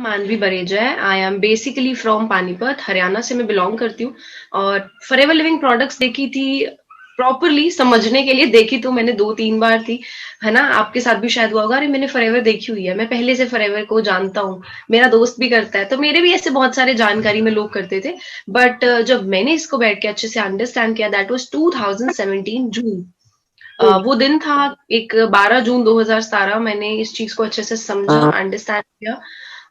मानवी बरेजा है। I am basically from Panipat, Haryana से मैं बिलोंग करती हूँ। और फॉरएवर लिविंग प्रोडक्ट्स देखी थी, प्रॉपरली समझने के लिए देखी तो मैंने 2-3 बार थी, है ना? आपके साथ भी शायद हुआ होगा। अरे मैंने फॉरएवर देखी हुई है, मैं पहले से फॉरएवर को जानता हूँ, मेरा दोस्त भी करता है, तो मेरे भी ऐसे बहुत सारे जानकारी में लोग करते थे। बट जब मैंने इसको बैठ के अच्छे से अंडरस्टैंड किया, दैट वाज 2017 जून। हम्म। वो दिन था, एक 12 जून 2017, मैंने इस चीज को अच्छे से समझा, अंडरस्टैंड किया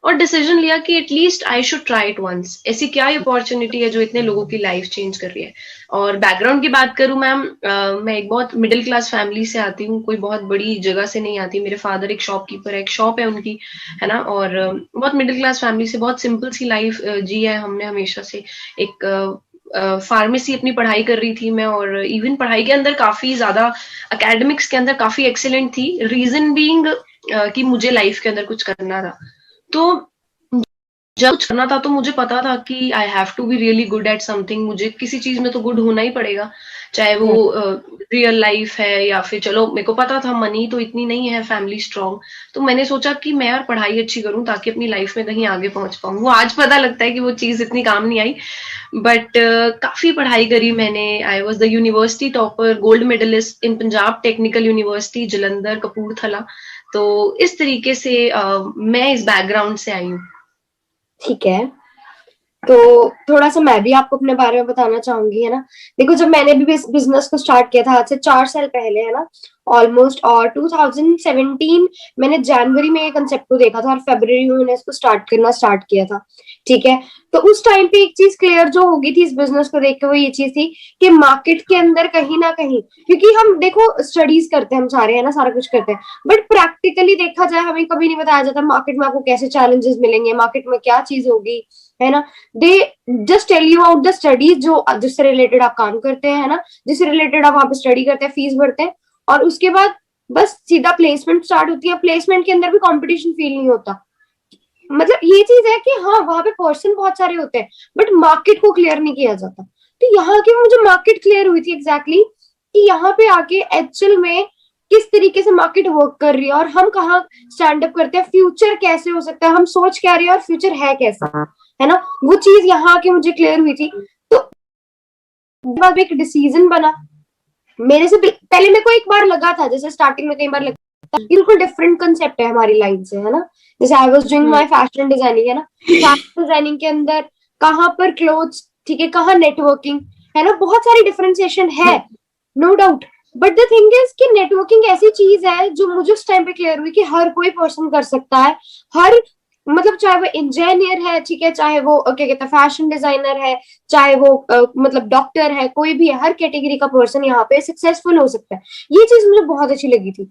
और डिसीजन लिया कि at least I should try it once. ऐसी क्या अपॉर्चुनिटी है जो इतने लोगों की लाइफ चेंज कर रही है। और बैकग्राउंड की बात करूं मैम, मैं एक बहुत मिडिल क्लास फैमिली से आती हूँ, कोई बहुत बड़ी जगह से नहीं आती। मेरे फादर एक शॉपकीपर है, एक शॉप है उनकी, है ना? और बहुत मिडिल क्लास फैमिली से, बहुत सिंपल सी लाइफ जी है हमने हमेशा से। एक फार्मेसी अपनी पढ़ाई कर रही थी मैं, और इवन पढ़ाई के अंदर काफी ज्यादा, एकेडमिक्स के अंदर काफी एक्सीलेंट थी। रीजन बीइंग कि मुझे लाइफ के अंदर कुछ करना था। तो जब कुछ करना था तो मुझे पता था कि I have to be really good at something. मुझे किसी चीज में तो गुड होना ही पड़ेगा, चाहे वो हम्म। रियल लाइफ है या फिर, चलो मेरे को पता था मनी तो इतनी नहीं है, फैमिली स्ट्रांग। तो मैंने सोचा कि मैं यार पढ़ाई अच्छी करूं ताकि अपनी लाइफ में कहीं आगे पहुंच पाऊं। वो आज पता लगता है कि वो चीज इतनी काम नहीं आई। बट काफी पढ़ाई करी मैंने। I was the university topper, gold medalist in Punjab Technical University Jalandhar Kapurthala. तो इस तरीके से मैं इस बैकग्राउंड से आई हूँ। ठीक है। तो थोड़ा सा मैं भी आपको अपने बारे में बताना चाहूंगी, है ना। देखो, जब मैंने भी बिजनेस को स्टार्ट किया था आज से 4 साल पहले, है ना, ऑलमोस्ट, और 2017 मैंने जनवरी में ये कंसेप्ट को देखा था और फरवरी में मैंने इसको स्टार्ट किया था। ठीक है। तो उस टाइम पे एक चीज क्लियर जो होगी थी इस बिजनेस को देख के, वो ये चीज थी कि मार्केट के अंदर कहीं ना कहीं, क्योंकि हम देखो स्टडीज करते हैं हम सारे, है ना, सारा कुछ करते हैं, बट प्रैक्टिकली देखा जाए हमें कभी नहीं बताया जाता मार्केट में आपको कैसे चैलेंजेस मिलेंगे, मार्केट में क्या चीज होगी, है ना। They just tell you out the studies जो जिससे रिलेटेड आप काम करते हैं, है ना, जिससे रिलेटेड आप वहां पे स्टडी करते हैं, फीस भरते हैं, और उसके बाद बस सीधा प्लेसमेंट स्टार्ट होती है। प्लेसमेंट के अंदर भी कंपटीशन फील नहीं होता। मतलब ये चीज है कि हाँ, वहां पे पर्सन बहुत सारे होते हैं, बट मार्केट को क्लियर नहीं किया जाता। तो यहाँ की मुझे मार्केट क्लियर हुई थी एग्जैक्टली कि यहाँ पे आके एक्चुअल में किस तरीके से मार्केट वर्क कर रही है और हम कहाँ स्टैंड अप करते हैं, फ्यूचर कैसे हो सकता है, हम सोच क्या रहे हैं और फ्यूचर है कैसा, है ना। वो चीज यहाँ आके मुझे क्लियर हुई थी। तो बाद एक डिसीजन बना मेरे से। पहले मेरे को एक बार लगा था, जैसे स्टार्टिंग में कई बार लगता है बिल्कुल डिफरेंट कंसेप्ट है हमारी लाइन से, है ना। जैसे I was doing my fashion designing, है ना। फैशन डिजाइनिंग के अंदर कहाँ पर क्लोथ्स, ठीक है, कहाँ नेटवर्किंग, है ना, बहुत सारी डिफरेंशिएशन है, no doubt. But the thing is कि नेटवर्किंग ऐसी चीज है जो मुझे उस टाइम पे क्लियर हुई कि हर कोई पर्सन कर सकता है। हर, मतलब चाहे वो इंजीनियर है, ठीक है, चाहे वो क्या कहते हैं फैशन डिजाइनर है, चाहे वो मतलब डॉक्टर है, कोई भी है, हर कैटेगरी का पर्सन यहाँ पे सक्सेसफुल हो सकता है। ये चीज मुझे बहुत अच्छी लगी थी।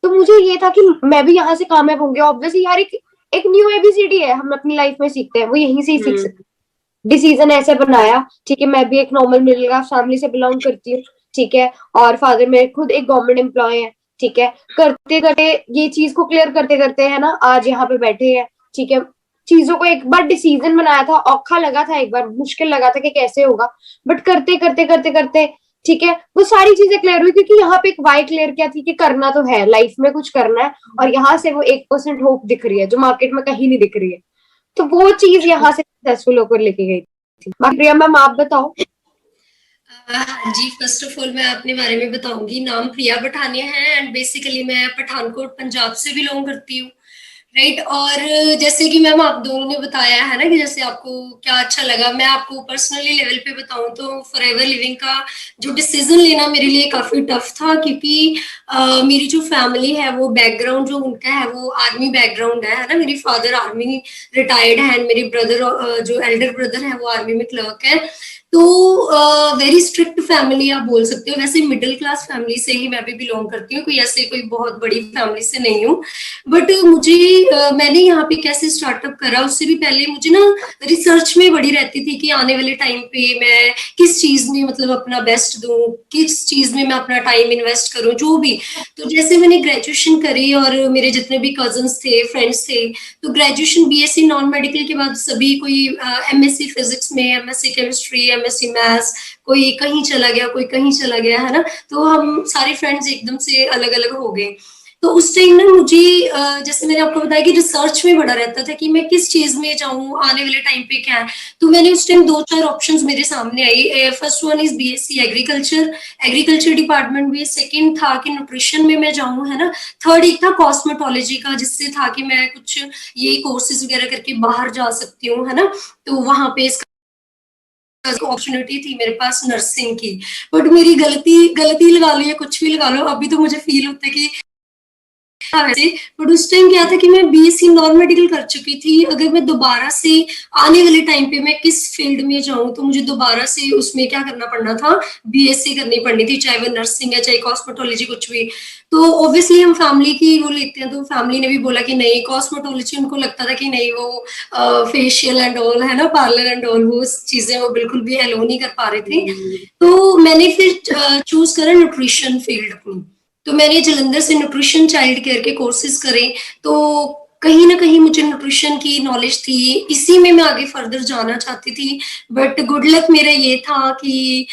तो मुझे ये था कि मैं भी यहाँ से कामयाब होंगे। ऑब्वियसली यार, एक न्यू एबीसीडी है, हम अपनी लाइफ में सीखते हैं, वो यहीं से ही सीख सकते हैं। डिसीजन ऐसे बनाया, ठीक है, मैं भी एक नॉर्मल मिडिल क्लास फैमिली से बिलोंग करती हूँ, ठीक है, और फादर मेरे खुद एक गवर्नमेंट एम्प्लॉय है, ठीक है। करते करते ये चीज को क्लियर करते करते, है ना, आज यहाँ पे बैठे हैं, ठीक है। चीजों को एक बार डिसीजन बनाया था, औखा लगा था, एक बार मुश्किल लगा था कि कैसे होगा, बट करते करते करते करते, ठीक है, वो सारी चीजें क्लियर हुई, क्योंकि यहाँ पे एक वाई क्लियर क्या थी कि करना तो है, लाइफ में कुछ करना है, और यहाँ से वो 1% होप दिख रही है जो मार्केट में कहीं नहीं दिख रही है। तो वो चीज यहाँ से सक्सेसफुल होकर लेके गई थी। बाकी प्रिया मैम आप बताओ। हाँ जी, फर्स्ट ऑफ ऑल मैं अपने बारे में बताऊंगी। नाम प्रिया पठानिया है एंड बेसिकली मैं पठानकोट पंजाब से बिलोंग करती हूँ, राइट। और जैसे कि मैम आप दोनों ने बताया है ना कि जैसे आपको क्या अच्छा लगा, मैं आपको पर्सनली लेवल पे बताऊं तो फॉरएवर लिविंग का जो डिसीजन लेना मेरे लिए काफी टफ था, क्योंकि मेरी जो फैमिली है वो बैकग्राउंड जो उनका है वो आर्मी बैकग्राउंड है ना। मेरी फादर आर्मी रिटायर्ड है एंड मेरे ब्रदर जो एल्डर ब्रदर है वो आर्मी में क्लर्क है। तो वेरी स्ट्रिक्ट फैमिली आप बोल सकते हो। वैसे मिडिल क्लास फैमिली से ही मैं भी बिलोंग करती हूँ, कोई ऐसे कोई बहुत बड़ी फैमिली से नहीं हूँ। बट मुझे मैंने यहाँ पे कैसे स्टार्टअप करा, उससे भी पहले मुझे ना रिसर्च में बड़ी रहती थी कि आने वाले टाइम पे मैं किस चीज में मतलब अपना बेस्ट दूं, किस चीज में मैं अपना टाइम इन्वेस्ट करूं, जो भी। तो जैसे मैंने ग्रेजुएशन करी और मेरे जितने भी कजन्स थे, फ्रेंड्स थे, तो ग्रेजुएशन बीएससी नॉन मेडिकल के बाद सभी कोई एमएससी फिजिक्स में, एमएससी केमिस्ट्री, एमएससी मैथ्स, कोई कहीं चला गया, कोई कहीं चला गया, है ना। तो हम सारे फ्रेंड्स एकदम से अलग अलग हो गए। तो उस टाइम ना मुझे जैसे मैंने आपको बताया कि रिसर्च में बड़ा रहता था कि मैं किस चीज में जाऊं, आने वाले टाइम पे क्या है। तो मैंने उस टाइम 2-4 ऑप्शंस मेरे सामने आई। First one is BSc agriculture, agriculture department भी। सेकंड था कि न्यूट्रिशन में मैं जाऊं, है ना। थर्ड एक था कॉस्मेटोलॉजी का, जिससे था कि मैं कुछ ये कोर्सेज वगैरह करके बाहर जा सकती हूँ, है ना। तो वहां पे अपॉर्चुनिटी थी मेरे पास नर्सिंग की। बट मेरी गलती गलती लगा लो या कुछ भी लगा लो, अभी तो मुझे फील होता है कि वैसे, बट उस टाइम क्या था कि मैं बीएससी नॉन मेडिकल कर चुकी थी। अगर मैं दोबारा से आने वाले टाइम पे मैं किस फील्ड में जाऊं, तो मुझे दोबारा से उसमें क्या करना पड़ना था, बीएससी करनी पड़नी थी, चाहे वो नर्सिंग है चाहे कॉस्मेटोलॉजी कुछ भी। तो ऑब्वियसली हम फैमिली की वो लेते हैं, तो फैमिली ने भी बोला कि नहीं, कॉस्मेटोलॉजी उनको लगता था कि नहीं वो फेशियल एंड ऑल, है ना, पार्लर एंड ऑल, वो चीजें वो बिल्कुल भी अलो नहीं कर पा रहे थे। तो मैंने फिर चूज करा न्यूट्रिशन फील्ड अपनी। तो मैंने जलंधर से न्यूट्रिशन चाइल्ड केयर के कोर्सेज करे। तो कहीं ना कहीं मुझे न्यूट्रिशन की नॉलेज थी, इसी में मैं आगे फर्दर जाना चाहती थी। बट गुड लक मेरा ये था कि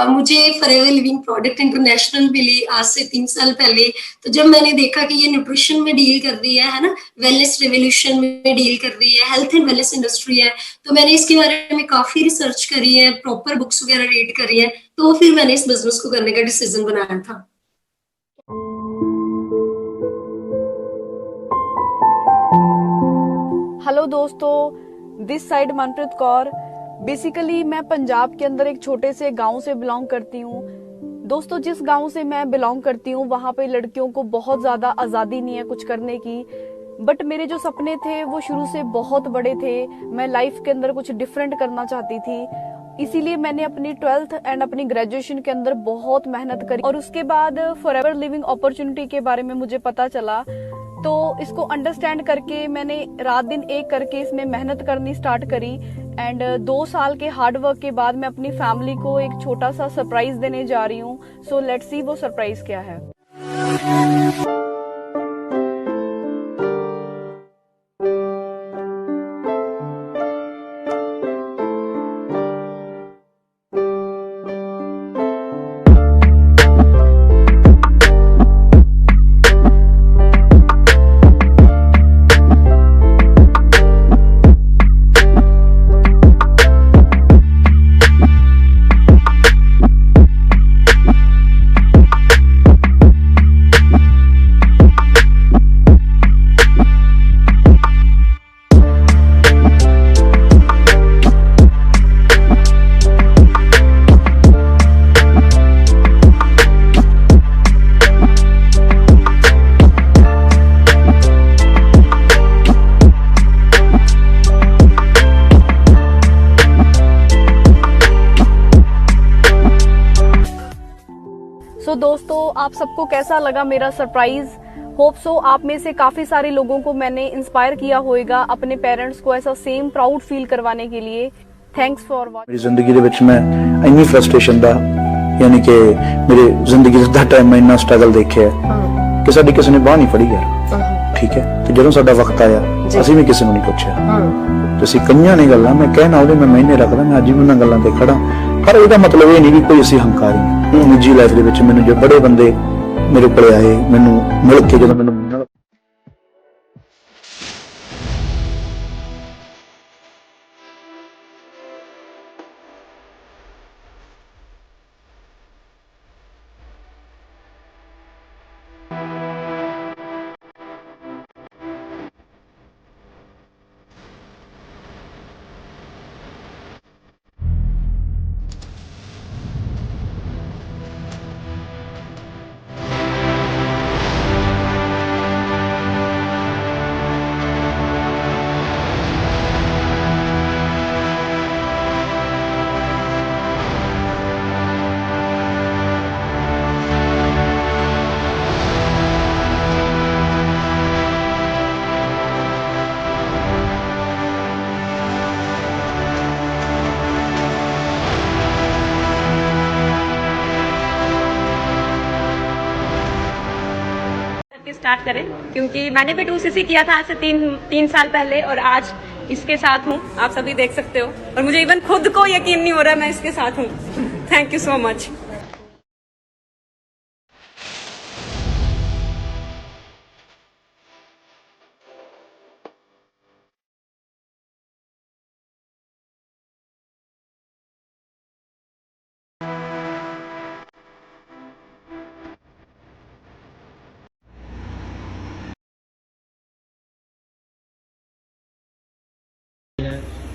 मुझे फॉरएवर लिविंग प्रोडक्ट इंटरनेशनल मिली आज से 3 साल पहले। तो जब मैंने देखा कि ये न्यूट्रिशन में डील कर रही है ना, वेलनेस रेवोल्यूशन में डील कर रही है, हेल्थ एंड वेलनेस इंडस्ट्री है, तो मैंने इसके बारे में काफी रिसर्च करी है, प्रॉपर बुक्स वगैरह रीड करी है। तो फिर मैंने इस बिजनेस को करने का डिसीजन बनाया था। हेलो दोस्तों, this side Manpreet Kaur. Basically मैं पंजाब के अंदर एक छोटे से गांव से बिलोंग करती हूँ। दोस्तों, जिस गांव से मैं बिलोंग करती हूँ वहाँ पे लड़कियों को बहुत ज़्यादा आज़ादी नहीं है कुछ करने की। बट मेरे जो सपने थे वो शुरू से बहुत बड़े थे। मैं लाइफ के अंदर कुछ डिफरेंट करना चाहती थी, इसीलिए मैंने अपनी 12th एंड अपनी ग्रेजुएशन के अंदर बहुत मेहनत करी। और उसके बाद फॉरएवर लिविंग अपॉर्चुनिटी के बारे में मुझे पता चला, तो इसको अंडरस्टैंड करके मैंने रात दिन एक करके इसमें मेहनत करनी स्टार्ट करी। एंड 2 साल के हार्ड वर्क के बाद मैं अपनी फैमिली को एक छोटा सा सरप्राइज देने जा रही हूँ। सो लेट्स सी वो सरप्राइज क्या है। सो दोस्तों, आप सबको कैसा लगा मेरा सरप्राइज? होप सो आप में से काफी सारे लोगों को मैंने इंस्पायर किया होगा अपने पेरेंट्स को ऐसा सेम प्राउड फील करवाने के लिए। Thanks for watching. मेरी जिंदगी ਦੇ ਵਿੱਚ ਮੈਂ ਇੰਨੀ ਫਰਸਟ੍ਰੇਸ਼ਨ ਦਾ, ਯਾਨੀ ਕਿ ਮੇਰੀ ਜ਼ਿੰਦਗੀ ਦਾ ਟਾਈਮ ਮੈਂ ਇੰਨਾ ਸਟਰਗਲ ਦੇਖਿਆ ਕਿ ਸਾਡੀ ਕਿਸੇ ਨੇ ਬਾਹ ਨਹੀਂ ਫੜੀ ਯਾਰ। ਠੀਕ ਹੈ, ਤੇ ਜਦੋਂ ਸਾਡਾ ਵਕਤ ਆਇਆ ਅਸੀਂ ਵੀ ਕਿਸੇ ਨੂੰ ਨਹੀਂ ਪੁੱਛਿਆ। ਤੇ ਅਸੀਂ ਕਈਆਂ ਨੇ ਗੱਲਾਂ ਮੈਂ ਕਹਿਣਾ ਉਹਦੇ ਮੈਂ ਮਹੀਨੇ ਰੱਖਦਾ, ਮੈਂ ਅੱਜ ਵੀ ਉਹਨਾਂ ਗੱਲਾਂ ਤੇ ਖੜਾ। ਪਰ ਇਹਦਾ ਮਤਲਬ ਇਹ ਨਹੀਂ ਵੀ ਕੋਈ ਅਸੀਂ ਹੰਕਾਰੀ ਹਾਂ। ਨਿੱਜੀ ਲਾਈਫ ਦੇ ਵਿੱਚ ਮੈਨੂੰ ਜੋ ਬੜੇ ਬੰਦੇ ਮੇਰੇ ਕੋਲ ਆਏ, ਮੈਨੂੰ ਮਿਲ ਕੇ ਜਦੋਂ ਮੈਨੂੰ स्टार्ट करें, क्योंकि मैंने भी 2cc किया था आज से तीन साल पहले और आज इसके साथ हूँ। आप सभी देख सकते हो और मुझे इवन खुद को यकीन नहीं हो रहा मैं इसके साथ हूँ। Thank you so much.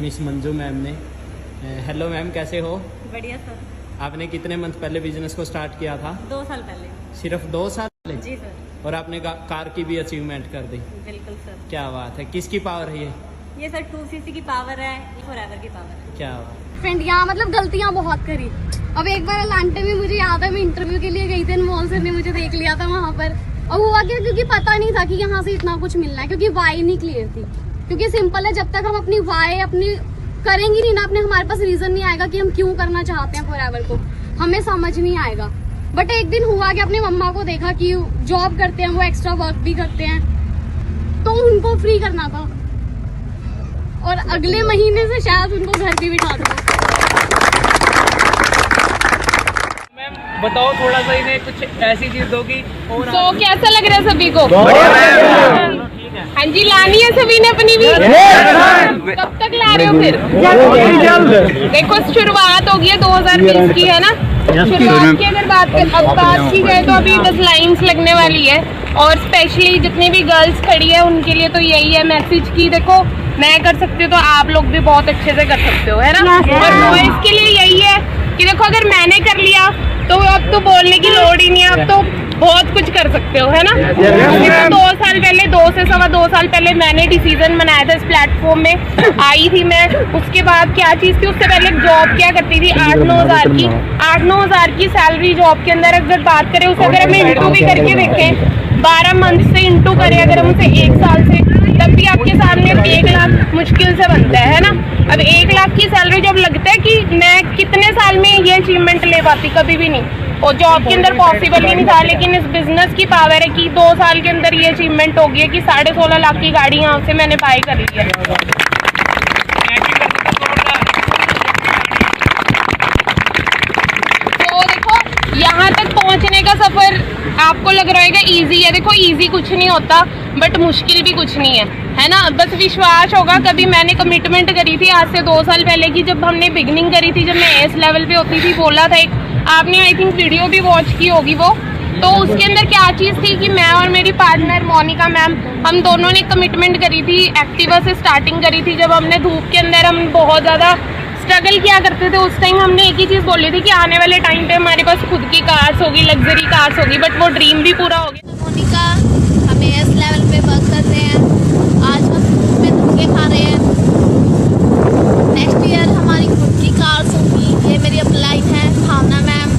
Miss Manju ma'am ने। हेलो मैम, कैसे हो? बढ़िया सर। आपने कितने मंथ पहले बिजनेस को स्टार्ट किया था? 2 साल पहले। सिर्फ 2 साल पहले? जी सर। और आपने कार की भी अचीवमेंट कर दी। बिल्कुल सर। क्या बात है, किसकी पावर है ये सर 2cc की पावर है, फॉरएवर की पावर है। क्या बात। फ्रेंड यहाँ मतलब गलतियाँ बहुत करी। अब एक बार अलांटे में मुझे याद है, मैं इंटरव्यू के लिए गई थी, अनमोल सर ने मुझे देख लिया था वहाँ पर। और हुआ क्या, क्योंकि पता नहीं था कि यहाँ से इतना कुछ मिलना है, क्योंकि वाई नहीं क्लियर थी। क्योंकि सिंपल है, जब तक हम अपनी वाई अपनी करेंगे नहीं ना, अपने हमारे पास रीजन नहीं आएगा कि हम क्यों करना चाहते हैं फॉरएवर को, हमें समझ नहीं आएगा। बट एक दिन हुआ कि अपनी मम्मा को देखा कि जॉब करते हैं, वो एक्स्ट्रा वर्क भी करते हैं, तो उनको फ्री करना था। और अगले महीने से शायद उनको घर भी बिठा दूंगा। बताओ थोड़ा सा, इन्हें कुछ ऐसी चीज दो कि तो कैसा लग रहा है सभी को? हाँ जी, लानी है सभी ने अपनी भी। कब तक ला रहे हो फिर? देखो शुरुआत होगी है 2020 की, है ना। शुरुआत की अगर बात की जाए तो अभी 10 लाइन्स लगने वाली है। और स्पेशली जितनी भी गर्ल्स खड़ी है उनके लिए तो यही है मैसेज की देखो, मैं कर सकती हूँ तो आप लोग भी बहुत अच्छे से कर सकते हो, है ना। और बॉयज के लिए यही है कि देखो, अगर मैंने कर लिया तो अब तो बोलने की लोड़ ही नहीं है, अब तो बहुत कुछ कर सकते हो, है ना। 2 साल पहले, 2 से सवा 2 साल पहले मैंने डिसीजन बनाया था, इस प्लेटफॉर्म में आई थी मैं। उसके बाद क्या चीज़ थी, उससे पहले जॉब क्या करती थी, 8-9 हज़ार की 8-9 हज़ार की सैलरी जॉब के अंदर अगर बात करें, उसे अगर हम इंटू भी करके देखें, 12 मंथ से इंटू करें अगर हम उसे 1 साल से, तब भी आपके सामने 1 लाख मुश्किल से बनता है ना। अब 1 लाख की सैलरी जब लगता है कि मैं कितने साल में ये अचीवमेंट ले पाती, कभी भी नहीं, और जॉब के अंदर पॉसिबल ही नहीं था। लेकिन इस बिजनेस की पावर है कि 2 साल के अंदर ये अचीवमेंट हो गई है कि 16.5 लाख की गाड़ी यहाँ से मैंने बाई कर ली है। तो देखो, यहाँ तक पहुँचने का सफर आपको लग रहा है इजी है। देखो इजी कुछ नहीं होता, बट मुश्किल भी कुछ नहीं है ना। बस विश्वास होगा। कभी मैंने कमिटमेंट करी थी आज से 2 साल पहले की, जब हमने बिगनिंग करी थी, जब मैं इस लेवल पे होती थी, बोला था एक, आपने आई थिंक वीडियो भी वॉच की होगी वो। तो उसके अंदर क्या चीज़ थी कि मैं और मेरी पार्टनर मोनिका मैम, हम दोनों ने कमिटमेंट करी थी, एक्टिवा से स्टार्टिंग करी थी। जब हमने धूप के अंदर हम बहुत ज़्यादा स्ट्रगल किया करते थे, उस टाइम हमने एक ही चीज़ बोली थी कि आने वाले टाइम पे हमारे पास खुद की कार्स होगी, लग्जरी कार्स होगी, बट वो ड्रीम भी पूरा हो गया। मोनिका हमें इस लेवल पे वर्क कर रहे हैं, आज हम धूप में धुके खा रहे हैं। नेक्स्ट ईयर हमारी खुद की कार्स होगी। ये मेरी अपलाइन है भावना मैम।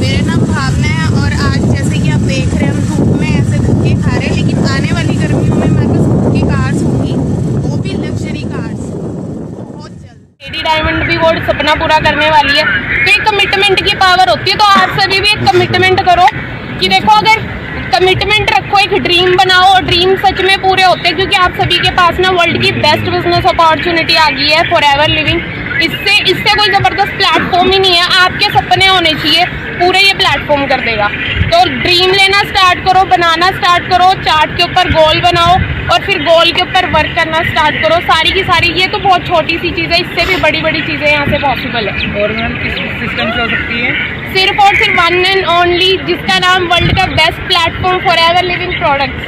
मेरा नाम भावना है, और आज जैसे कि आप देख रहे हैं हम धूप में ऐसे धुके खा रहे हैं, लेकिन आने वाली गर्मियों में हमारे पास खुद की कार्स होंगी, वो भी लग्जरी कार्स, बहुत जल्द। लेडी डायमंड भी वो सपना पूरा करने वाली है। तो एक कमिटमेंट की पावर होती है। तो आप सभी भी एक कमिटमेंट करो कि देखो, अगर कमिटमेंट रखो, एक ड्रीम बनाओ, और ड्रीम सच में पूरे होते हैं। क्योंकि आप सभी के पास ना वर्ल्ड की बेस्ट बिजनेस अपॉर्चुनिटी आ गई है, फॉरएवर लिविंग। इससे कोई ज़बरदस्त प्लेटफॉर्म ही नहीं है। आपके सपने होने चाहिए, पूरे ये प्लेटफॉर्म कर देगा। तो ड्रीम लेना स्टार्ट करो, बनाना स्टार्ट करो, चार्ट के ऊपर गोल बनाओ, और फिर गोल के ऊपर वर्क करना स्टार्ट करो। सारी की सारी, ये तो बहुत छोटी सी चीज़ है, इससे भी बड़ी बड़ी चीज़ें यहाँ से पॉसिबल है। और मैम किस सिस्टम से हो सकती है? सिर्फ और सिर्फ 1 एंड ओनली, जिसका नाम वर्ल्ड का best platform forever living products.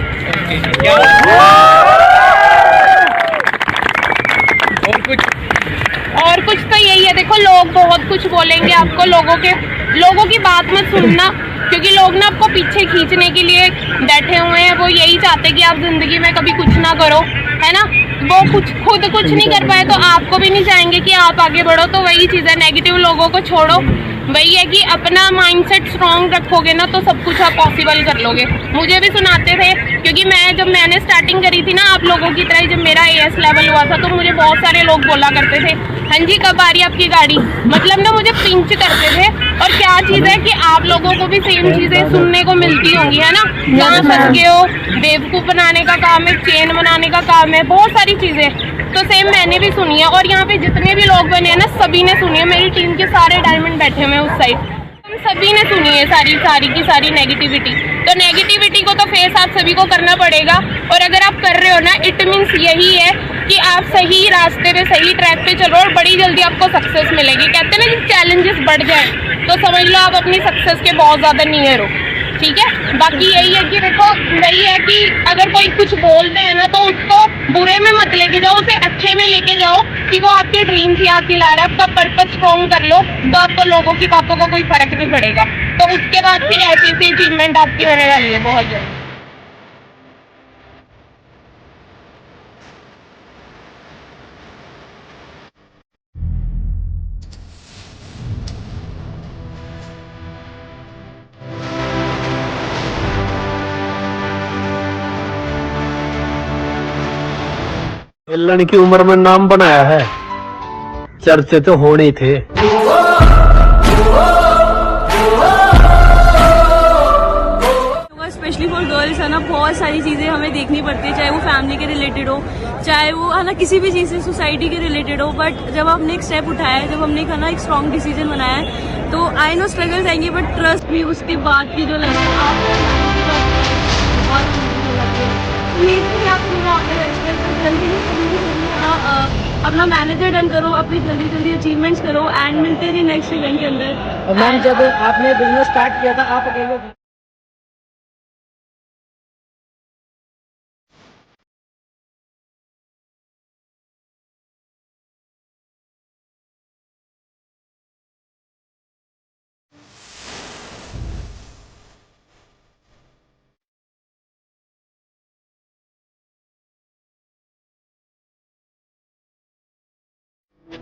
और कुछ तो यही है। देखो, लोग बहुत कुछ बोलेंगे आपको, लोगों की बात मत सुनना, क्योंकि लोग ना आपको पीछे खींचने के लिए बैठे हुए हैं। वो यही चाहते हैं कि आप जिंदगी में कभी कुछ ना करो, है ना। वो खुद कुछ नहीं कर पाए तो आपको भी नहीं चाहेंगे कि आप आगे बढ़ो। तो वही चीज़ है, नेगेटिव लोगों को छोड़ो। वही है कि अपना माइंडसेट स्ट्रॉन्ग रखोगे ना, तो सब कुछ आप पॉसिबल कर लोगे। मुझे भी सुनाते थे, क्योंकि जब मैंने स्टार्टिंग करी थी ना, आप लोगों की तरह, जब मेरा AS लेवल हुआ था, तो मुझे बहुत सारे लोग बोला करते थे, हाँ जी कब आ रही आपकी गाड़ी, मतलब ना मुझे पिंच करते थे। और क्या चीज़ है कि आप लोगों को भी सेम चीज़ें सुनने को मिलती होंगी, है ना। जहाँ फंस गए हो, बेवकूफ़ बनाने का काम है, चेन बनाने का काम है, बहुत सारी चीज़ें तो सेम मैंने भी सुनी है। और यहाँ पे जितने भी लोग बने हैं ना, सभी ने सुनी है। मेरी टीम के सारे डायमंड बैठे हुए हैं उस साइड, हम सभी ने सुनी है सारी नेगेटिविटी। तो नेगेटिविटी को तो फेस आप सभी को करना पड़ेगा। और अगर आप कर रहे हो ना, इट मीन्स यही है कि आप सही रास्ते पे, सही ट्रैक पे चलो, और बड़ी जल्दी आपको सक्सेस मिलेगी। कहते हैं ना कि चैलेंजेस बढ़ जाए, तो समझ लो आप अपनी सक्सेस के बहुत ज़्यादा नियर हो, ठीक है। बाकी यही है कि देखो, वही है कि अगर कोई कुछ बोलते हैं ना, तो उसको बुरे में मत लेके जाओ, उसे किसी को आपके ड्रीम्स याद दिला रहा है, आपका पर्पस स्ट्रॉन्ग कर लो तो आपको लोगों की बातों का कोई फर्क नहीं पड़ेगा। तो उसके बाद फिर ऐसी ऐसी अचीवमेंट आपकी होने वाली है बहुत जल्द। खेलने की उम्र में नाम बनाया है, चर्चे तो होने ही थे। स्पेशली फॉर गर्ल्स है ना, बहुत सारी चीजें हमें देखनी पड़ती है, चाहे वो फैमिली के रिलेटेड हो, चाहे वो है ना किसी भी चीज से सोसाइटी के रिलेटेड हो। बट जब हमने एक स्टेप उठाया है, जब हमने एक स्ट्रॉन्ग डिसीजन बनाया है, तो आई नो स्ट्रगल्स आएंगे, बट ट्रस्ट भी उसके बाद की जो अपना मैनेजर डन करो, अपनी जल्दी जल्दी अचीवमेंट्स करो एंड मिलते हैं नेक्स्ट इवेंट के अंदर। मैम जब आपने बिजनेस स्टार्ट किया था आप अकेले